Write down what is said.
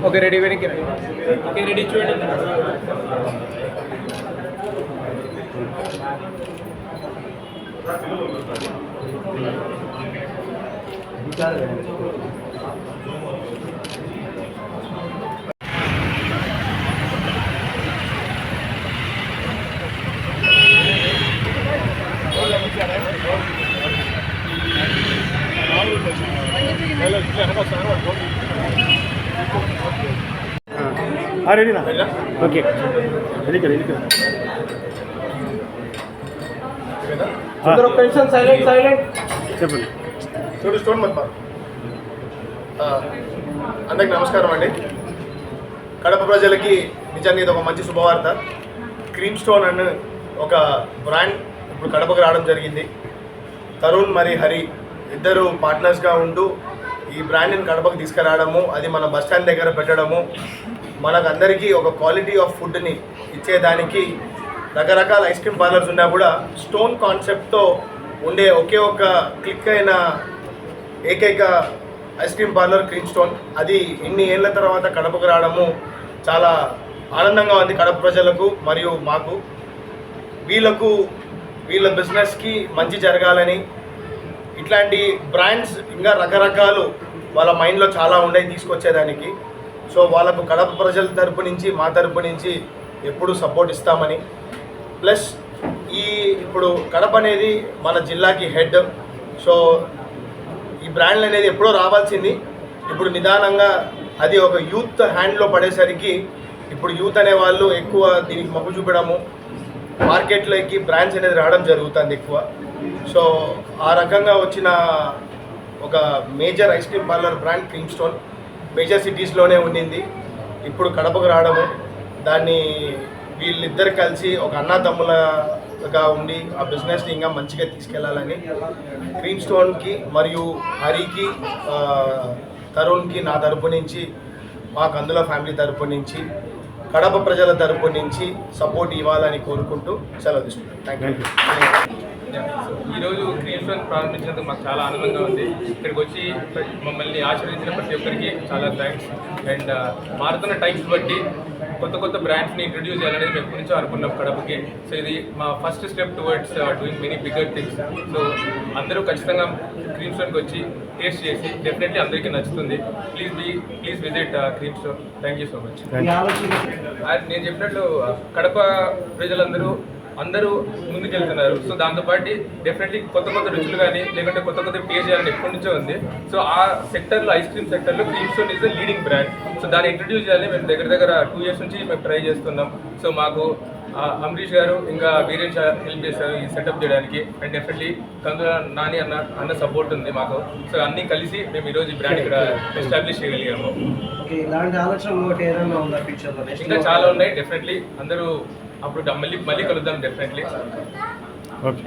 Okay ready వెనక్కి okay ready చూడండి రెడీనా ఓకే రెడీ చెప్పండి. చూడు స్టోన్ మత్ అందరికి నమస్కారం అండి. కడప ప్రజలకి నిజంగా ఇది ఒక మంచి శుభవార్త. క్రీమ్ స్టోన్ అని ఒక బ్రాండ్ ఇప్పుడు కడపకు రావడం జరిగింది. తరుణ్ మరి హరి ఇద్దరు పార్ట్నర్స్గా ఉంటూ ఈ బ్రాండ్ని కడపకు తీసుకురావడము, అది మన బస్ స్టాండ్ దగ్గర పెట్టడము, మనకందరికీ ఒక క్వాలిటీ ఆఫ్ ఫుడ్ని ఇచ్చేదానికి రకరకాల ఐస్ క్రీమ్ పార్లర్స్ ఉన్నా కూడా స్టోన్ కాన్సెప్ట్తో ఉండే ఒకే ఒక క్లిక్ అయిన ఏకైక ice cream parlour cream stone. అది ఇన్ని ఏళ్ళ తర్వాత కడపకు రావడము చాలా ఆనందంగా ఉంది కడప ప్రజలకు మరియు మాకు. వీళ్ళ బిజినెస్కి మంచి జరగాలని, ఇట్లాంటి బ్రాండ్స్ ఇంకా రకరకాలు వాళ్ళ మైండ్లో చాలా ఉన్నాయి తీసుకొచ్చేదానికి. సో వాళ్ళకు కడప ప్రజల తరపు నుంచి మా తరపు నుంచి ఎప్పుడు సపోర్ట్ ఇస్తామని, ప్లస్ ఇప్పుడు కడప అనేది మన జిల్లాకి హెడ్. సో ఈ బ్రాండ్లు అనేది ఎప్పుడో రావాల్సింది, ఇప్పుడు నిదానంగా అది ఒక యూత్ హ్యాండ్లో పడేసరికి ఇప్పుడు యూత్ అనే వాళ్ళు ఎక్కువ దీనికి మొగ్గు చూపడము, మార్కెట్లోకి బ్రాండ్స్ అనేది రావడం జరుగుతుంది ఎక్కువ. సో ఆ రకంగా వచ్చిన ఒక major ice cream parlour brand Cream Stone major సిటీస్లోనే ఉండింది. ఇప్పుడు కడపకు రావడము, దాన్ని వీళ్ళిద్దరు కలిసి ఒక అన్నదమ్ములగా ఉండి ఆ బిజినెస్ని ఇంకా మంచిగా తీసుకెళ్లాలని క్రీమ్ స్టోన్కి మరియు హరికి, తరుణ్కి నా తరపు నుంచి, మా కందుల ఫ్యామిలీ తరపు నుంచి, కడప ప్రజల తరపు నుంచి సపోర్ట్ ఇవ్వాలని కోరుకుంటూ సెలవు తీసుకుంటాను. Thank you. ఈరోజు క్రీమ్ స్టోన్ ప్రారంభించినందుకు మాకు చాలా ఆనందంగా ఉంది. ఇక్కడికి వచ్చి మమ్మల్ని ఆశీర్వదించిన ప్రతి ఒక్కరికి చాలా థ్యాంక్స్. అండ్ మారుతున్న టైమ్స్ బట్టి కొత్త బ్రాండ్స్ని ఇంట్రడ్యూస్ చేయాలనేది మేము ఎప్పటి నుంచో అనుకున్నాం కడపకి. సో ఇది మా first step towards doing many bigger things. So అందరూ ఖచ్చితంగా క్రీమ్ స్టోన్కి వచ్చి టేస్ట్ చేసి డెఫినెట్లీ అందరికీ నచ్చుతుంది. Please visit cream stone. Thank you so much. నేను చెప్పినట్లు కడప ప్రజలందరూ ముందుకెళ్తున్నారు. సో దాంతోపాటు డెఫినెట్లీ కొత్త రుచులు కానీ లేకుంటే కొత్త టేస్ట్ చేయాలని ఎప్పటి నుంచో ఉంది. సో ఆ సెక్టర్లో, ఐస్ క్రీమ్ సెక్టర్లో cream stone is the leading brand. So దాన్ని ఇంట్రడ్యూస్ చేయాలని మేము దగ్గర 2 years నుంచి మేము ట్రై చేస్తున్నాం. సో మాకు అమరీష్ గారు ఇంకా వీరేష్ హెల్ప్ చేశారు ఈ సెటప్ చేయడానికి. అండ్ డెఫినెట్లీ కందుల నాని అన్న సపోర్ట్ ఉంది మాకు. సో అన్నీ కలిసి మేము ఈరోజు ఈ బ్రాండ్ ఇక్కడ ఎస్టాబ్లిష్ చేయగలిగాము. ఇంకా చాలా ఉన్నాయి. డెఫినెట్లీ అందరూ అప్పుడు మళ్ళీ కలుద్దాం డెఫినెట్లీ. ఓకే.